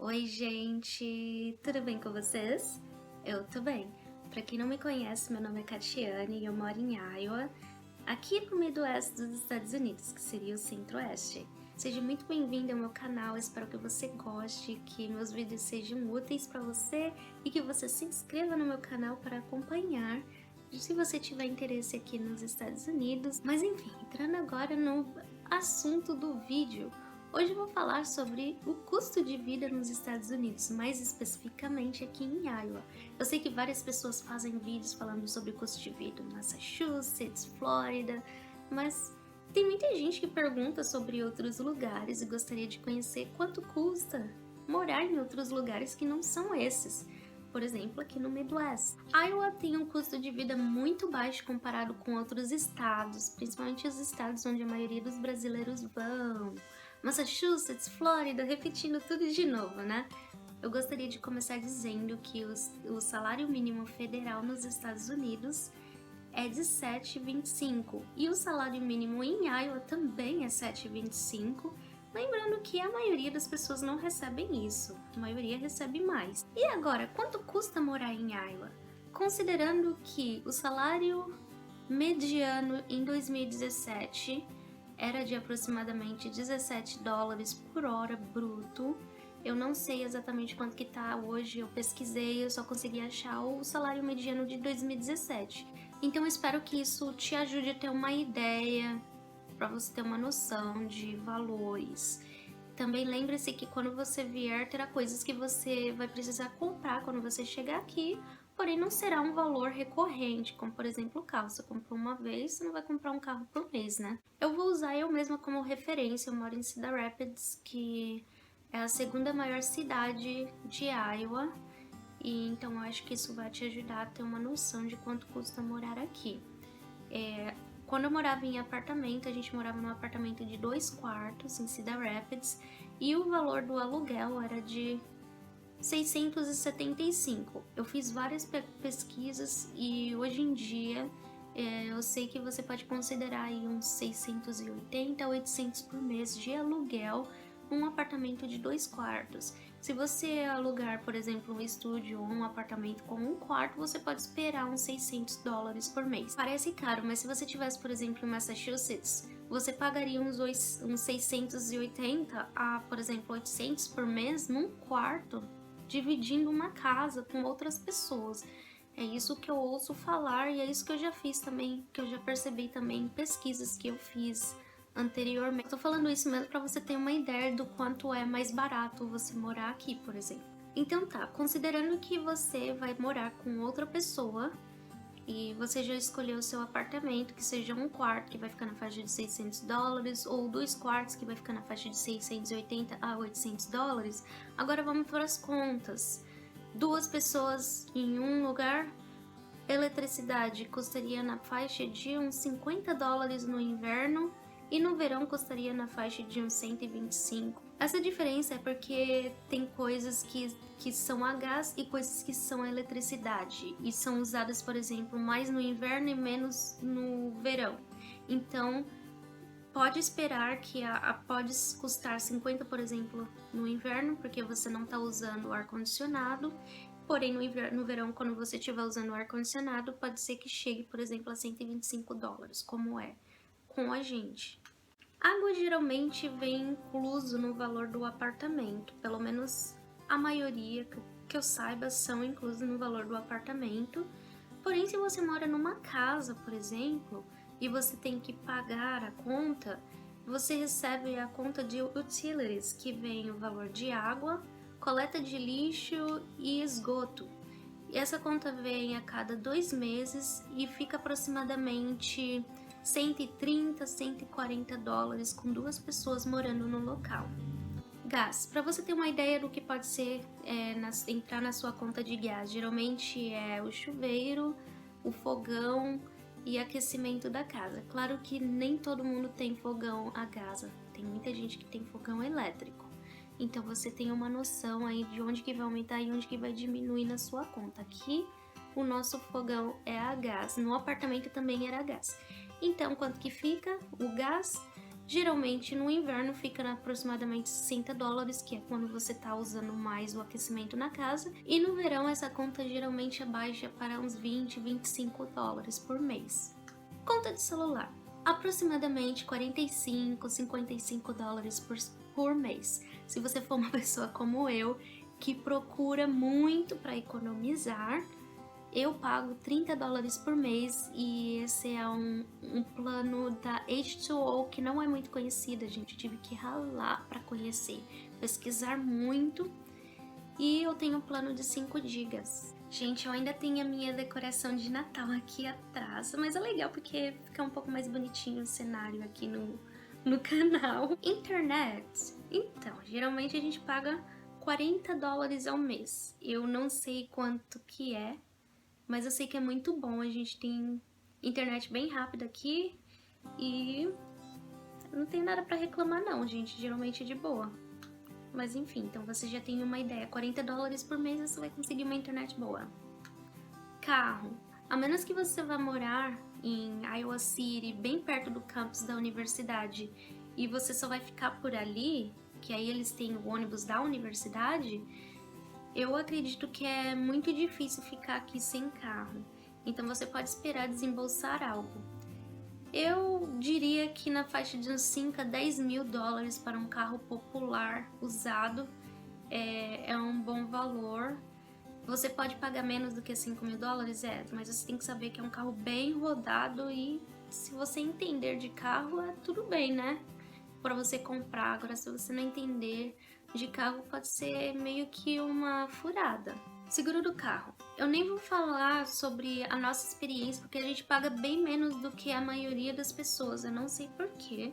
Oi, gente! Tudo bem com vocês? Eu tô bem. Pra quem não me conhece, meu nome é Catiane e eu moro em Iowa, aqui no Midwest dos Estados Unidos, que seria o Centro-Oeste. Seja muito bem-vindo ao meu canal, espero que você goste, que meus vídeos sejam úteis pra você e que você se inscreva no meu canal para acompanhar se você tiver interesse aqui nos Estados Unidos. Mas enfim, entrando agora no assunto do vídeo. Hoje eu vou falar sobre o custo de vida nos Estados Unidos, mais especificamente aqui em Iowa. Eu sei que várias pessoas fazem vídeos falando sobre o custo de vida em Massachusetts, Flórida, mas tem muita gente que pergunta sobre outros lugares e gostaria de conhecer quanto custa morar em outros lugares que não são esses. Por exemplo, aqui no Midwest. Iowa tem um custo de vida muito baixo comparado com outros estados, principalmente os estados onde a maioria dos brasileiros vão. Massachusetts, Flórida, repetindo tudo de novo, né? Eu gostaria de começar dizendo que o salário mínimo federal nos Estados Unidos é de 7,25 e o salário mínimo em Iowa também é 7,25. Lembrando que a maioria das pessoas não recebem isso, a maioria recebe mais. E agora, quanto custa morar em Iowa? Considerando que o salário mediano em 2017 era de aproximadamente 17 dólares por hora bruto. Eu não sei exatamente quanto que tá hoje, eu pesquisei, eu só consegui achar o salário mediano de 2017. Então eu espero que isso te ajude a ter uma ideia, para você ter uma noção de valores. Também lembre-se que quando você vier, terá coisas que você vai precisar comprar quando você chegar aqui, porém não será um valor recorrente, como por exemplo o carro. Você comprou uma vez, você não vai comprar um carro por mês, né? Eu vou usar eu mesma como referência, eu moro em Cedar Rapids, que é a segunda maior cidade de Iowa, e então eu acho que isso vai te ajudar a ter uma noção de quanto custa morar aqui. Quando eu morava em apartamento, a gente morava num apartamento de 2 quartos em Cedar Rapids e o valor do aluguel era de 675. Eu fiz várias pesquisas e hoje em dia eu sei que você pode considerar aí uns 680 a 800 por mês de aluguel num apartamento de 2 quartos. Se você alugar, por exemplo, um estúdio ou um apartamento com um quarto, você pode esperar uns 600 dólares por mês. Parece caro, mas se você tivesse, por exemplo, em Massachusetts, você pagaria uns 680 a, por exemplo, 800 por mês num quarto, dividindo uma casa com outras pessoas. É isso que eu ouço falar e é isso que eu já fiz também, que eu já percebi também em pesquisas que eu fiz anteriormente. Estou falando isso mesmo para você ter uma ideia do quanto é mais barato você morar aqui, por exemplo. Então tá, considerando que você vai morar com outra pessoa e você já escolheu o seu apartamento, que seja um quarto que vai ficar na faixa de 600 dólares ou 2 quartos que vai ficar na faixa de 680 a 800 dólares, agora vamos para as contas. 2 pessoas em um lugar, eletricidade custaria na faixa de uns 50 dólares no inverno e no verão custaria na faixa de uns 125. Essa diferença é porque tem coisas que são a gás e coisas que são a eletricidade e são usadas, por exemplo, mais no inverno e menos no verão. Então, pode esperar que pode custar 50, por exemplo, no inverno, porque você não está usando o ar-condicionado. Porém, no verão, quando você estiver usando o ar-condicionado, pode ser que chegue, por exemplo, a 125 dólares, como é com a gente. Água geralmente vem incluso no valor do apartamento, pelo menos a maioria que eu saiba são inclusos no valor do apartamento. Porém, se você mora numa casa, por exemplo, e você tem que pagar a conta, você recebe a conta de utilities, que vem o valor de água, coleta de lixo e esgoto. E essa conta vem a cada 2 meses e fica aproximadamente 130, 140 dólares com 2 pessoas morando no local. Gás, para você ter uma ideia do que pode ser entrar na sua conta de gás, geralmente é o chuveiro, o fogão e aquecimento da casa. Claro que nem todo mundo tem fogão a gás, tem muita gente que tem fogão elétrico. Então você tem uma noção aí de onde que vai aumentar e onde que vai diminuir na sua conta. Aqui o nosso fogão é a gás, no apartamento também era a gás. Então quanto que fica o gás? Geralmente no inverno fica aproximadamente $60, que é quando você tá usando mais o aquecimento na casa, e no verão essa conta geralmente baixa para uns $20, $25 por mês. Conta de celular, aproximadamente $45, $55 por mês. Se você for uma pessoa como eu, que procura muito para economizar, eu pago $30 por mês e esse é um plano da H2O que não é muito conhecida, gente. Eu tive que ralar para conhecer, pesquisar muito, e eu tenho um plano de 5 GB. Gente, eu ainda tenho a minha decoração de Natal aqui atrás, mas é legal porque fica um pouco mais bonitinho o cenário aqui no canal. Internet. Então, geralmente a gente paga $40 ao mês. Eu não sei quanto que é, mas eu sei que é muito bom. A gente tem internet bem rápida aqui e não tem nada pra reclamar não, gente. Geralmente é de boa. Mas enfim, então você já tem uma ideia. $40 por mês você vai conseguir uma internet boa. Carro. A menos que você vá morar em Iowa City, bem perto do campus da universidade, e você só vai ficar por ali, que aí eles têm o ônibus da universidade, eu acredito que é muito difícil ficar aqui sem carro, então você pode esperar desembolsar algo. Eu diria que na faixa de uns 5 a 10 mil dólares para um carro popular usado é um bom valor. Você pode pagar menos do que 5 mil dólares, mas você tem que saber que é um carro bem rodado e se você entender de carro, é tudo bem, né? Para você comprar. Agora, se você não entender de carro, pode ser meio que uma furada. Seguro do carro. Eu nem vou falar sobre a nossa experiência, porque a gente paga bem menos do que a maioria das pessoas. Eu não sei porquê.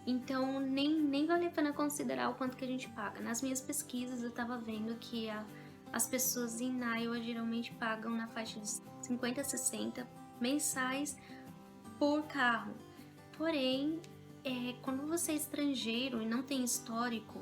Então, nem vale a pena considerar o quanto que a gente paga. Nas minhas pesquisas, eu tava vendo que as pessoas em Iowa geralmente pagam na faixa de 50 a 60 mensais por carro. Porém, quando você é estrangeiro e não tem histórico,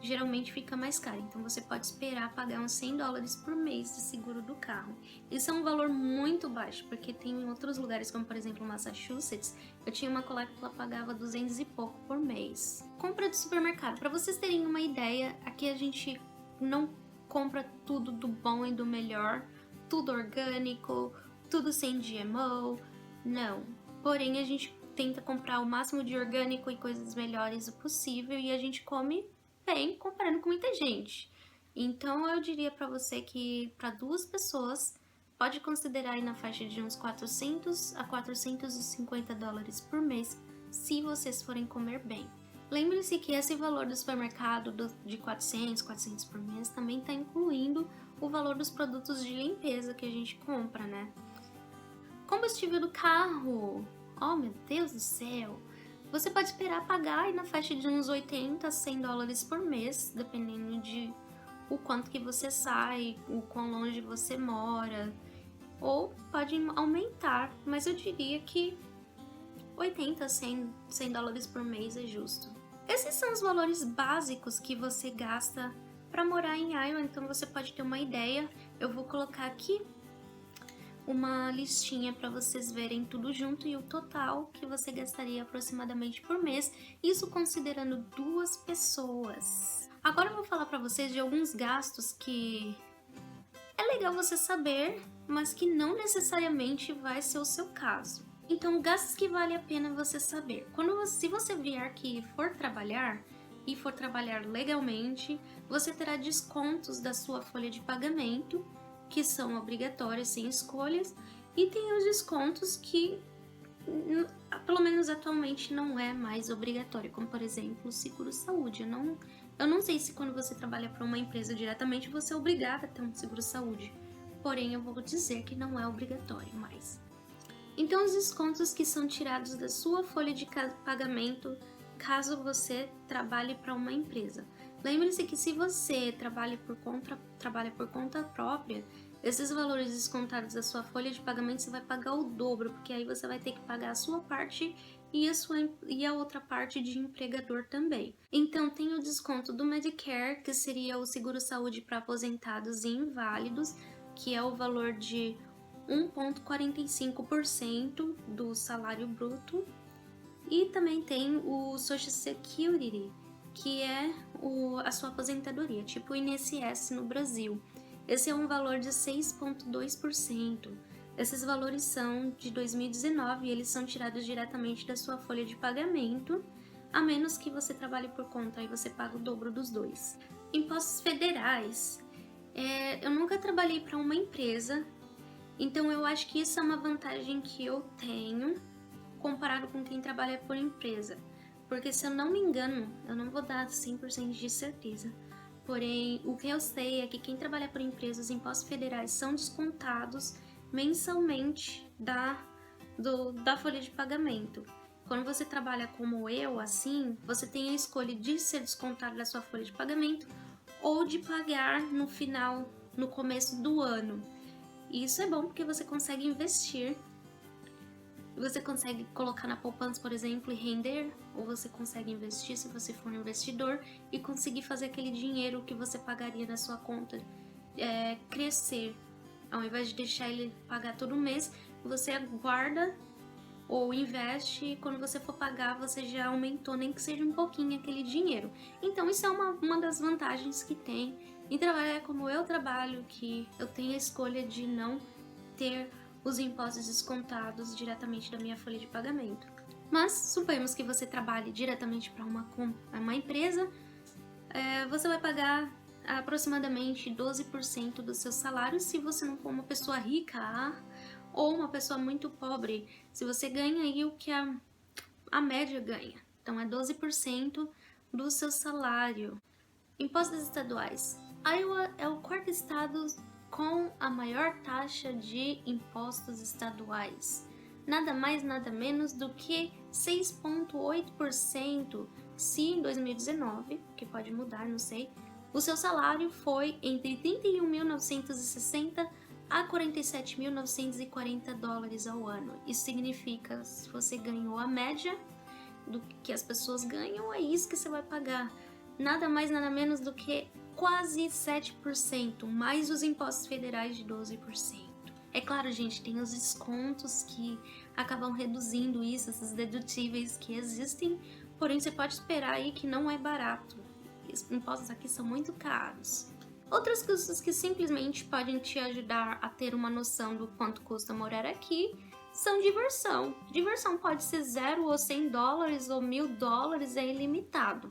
geralmente fica mais caro. Então você pode esperar pagar uns $100 por mês de seguro do carro. Isso é um valor muito baixo, porque tem em outros lugares, como por exemplo Massachusetts, eu tinha uma colega que ela pagava 200 e pouco por mês. Compra de supermercado. Para vocês terem uma ideia, aqui a gente não compra tudo do bom e do melhor, tudo orgânico, tudo sem GMO, não. Porém, a gente tenta comprar o máximo de orgânico e coisas melhores o possível e a gente come bem comparando com muita gente. Então eu diria para você que para 2 pessoas pode considerar aí na faixa de uns 400 a $450 por mês se vocês forem comer bem. Lembre-se que esse valor do supermercado de 400 por mês também está incluindo o valor dos produtos de limpeza que a gente compra, né? Combustível do carro. Oh, meu Deus do céu! Você pode esperar pagar aí na faixa de uns 80 a $100 por mês, dependendo de o quanto que você sai, o quão longe você mora, ou pode aumentar, mas eu diria que 80 a $100 por mês é justo. Esses são os valores básicos que você gasta para morar em Iowa, então você pode ter uma ideia. Eu vou colocar aqui uma listinha para vocês verem tudo junto e o total que você gastaria aproximadamente por mês, isso considerando 2 pessoas. Agora eu vou falar para vocês de alguns gastos que é legal você saber, mas que não necessariamente vai ser o seu caso. Então, gastos que vale a pena você saber. Se você vier aqui e for trabalhar legalmente, você terá descontos da sua folha de pagamento, que são obrigatórios, sem escolhas, e tem os descontos que, pelo menos atualmente, não é mais obrigatório, como por exemplo o seguro-saúde. Eu não sei se quando você trabalha para uma empresa diretamente você é obrigada a ter um seguro-saúde, porém eu vou dizer que não é obrigatório mais. Então os descontos que são tirados da sua folha de pagamento caso você trabalhe para uma empresa. Lembre-se que se você trabalha por conta própria, esses valores descontados da sua folha de pagamento você vai pagar o dobro, porque aí você vai ter que pagar a sua parte e a outra parte de empregador também. Então tem o desconto do Medicare, que seria o seguro-saúde para aposentados e inválidos, que é o valor de 1,45% do salário bruto. E também tem o Social Security, que é a sua aposentadoria, tipo o INSS no Brasil. Esse é um valor de 6,2%. Esses valores são de 2019 e eles são tirados diretamente da sua folha de pagamento, a menos que você trabalhe por conta, aí você paga o dobro dos dois. Impostos federais. Eu nunca trabalhei para uma empresa, então eu acho que isso é uma vantagem que eu tenho comparado com quem trabalha por empresa. Porque se eu não me engano, eu não vou dar 100% de certeza, porém o que eu sei é que quem trabalha por empresa, os impostos federais são descontados mensalmente da folha de pagamento. Quando você trabalha como eu, assim, você tem a escolha de ser descontado da sua folha de pagamento ou de pagar no final, no começo do ano. E isso é bom porque você consegue investir. Você consegue colocar na poupança, por exemplo, e render, ou você consegue investir se você for um investidor e conseguir fazer aquele dinheiro que você pagaria na sua conta crescer. Ao invés de deixar ele pagar todo mês, você guarda ou investe e quando você for pagar você já aumentou, nem que seja um pouquinho aquele dinheiro. Então isso é uma das vantagens que tem em trabalhar como eu trabalho, que eu tenho a escolha de não ter os impostos descontados diretamente da minha folha de pagamento. Mas suponhamos que você trabalhe diretamente para uma empresa, você vai pagar aproximadamente 12% do seu salário se você não for uma pessoa rica ou uma pessoa muito pobre, se você ganha aí o que a média ganha. Então é 12% do seu salário. Impostos estaduais. Iowa é o quarto estado com a maior taxa de impostos estaduais. Nada mais, nada menos do que 6,8% se em 2019, que pode mudar, não sei, o seu salário foi entre 31.960 a 47.940 dólares ao ano. Isso significa, se você ganhou a média do que as pessoas ganham, é isso que você vai pagar. Nada mais, nada menos do que quase 7%, mais os impostos federais de 12%. É claro, gente, tem os descontos que acabam reduzindo isso, esses dedutíveis que existem, porém você pode esperar aí que não é barato. Os impostos aqui são muito caros. Outros custos que simplesmente podem te ajudar a ter uma noção do quanto custa morar aqui são diversão. Diversão pode ser 0 ou 100 dólares ou 1.000 dólares, é ilimitado.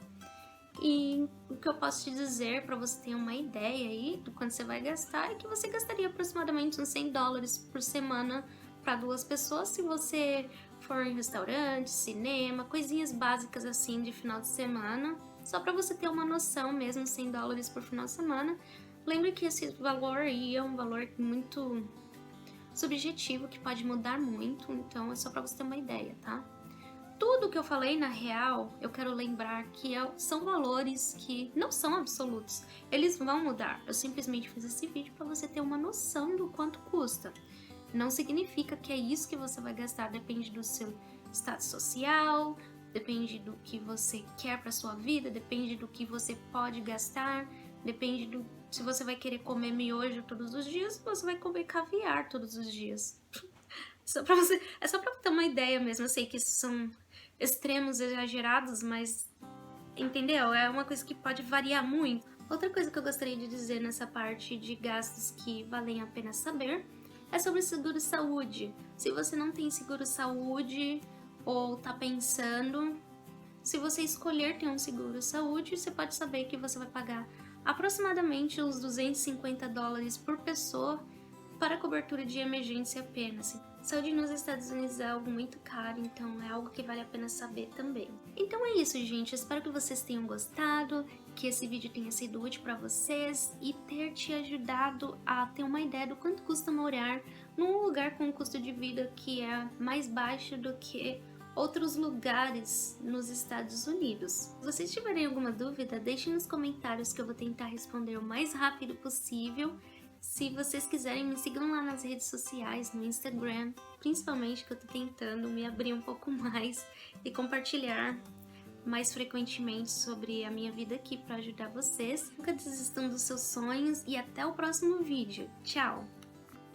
E o que eu posso te dizer para você ter uma ideia aí do quanto você vai gastar é que você gastaria aproximadamente uns 100 dólares por semana para 2 pessoas se você for em restaurante, cinema, coisinhas básicas assim de final de semana. Só para você ter uma noção mesmo, 100 dólares por final de semana. Lembre que esse valor aí é um valor muito subjetivo, que pode mudar muito, então é só para você ter uma ideia, tá? Tudo que eu falei, na real, eu quero lembrar que são valores que não são absolutos. Eles vão mudar. Eu simplesmente fiz esse vídeo para você ter uma noção do quanto custa. Não significa que é isso que você vai gastar. Depende do seu status social, depende do que você quer para sua vida, depende do que você pode gastar, depende do se você vai querer comer miojo todos os dias, ou você vai comer caviar todos os dias. É só pra ter uma ideia mesmo. Eu sei que isso são extremos exagerados, mas entendeu? É uma coisa que pode variar muito. Outra coisa que eu gostaria de dizer nessa parte de gastos que valem a pena saber é sobre seguro-saúde. Se você não tem seguro-saúde ou tá pensando, se você escolher ter um seguro-saúde, você pode saber que você vai pagar aproximadamente uns 250 dólares por pessoa para cobertura de emergência apenas. Saúde nos Estados Unidos é algo muito caro, então é algo que vale a pena saber também. Então é isso, gente. Eu espero que vocês tenham gostado, que esse vídeo tenha sido útil para vocês e ter te ajudado a ter uma ideia do quanto custa morar num lugar com um custo de vida que é mais baixo do que outros lugares nos Estados Unidos. Se vocês tiverem alguma dúvida, deixem nos comentários que eu vou tentar responder o mais rápido possível. Se vocês quiserem, me sigam lá nas redes sociais, no Instagram, principalmente, que eu tô tentando me abrir um pouco mais e compartilhar mais frequentemente sobre a minha vida aqui para ajudar vocês. Nunca desistam dos seus sonhos e até o próximo vídeo. Tchau!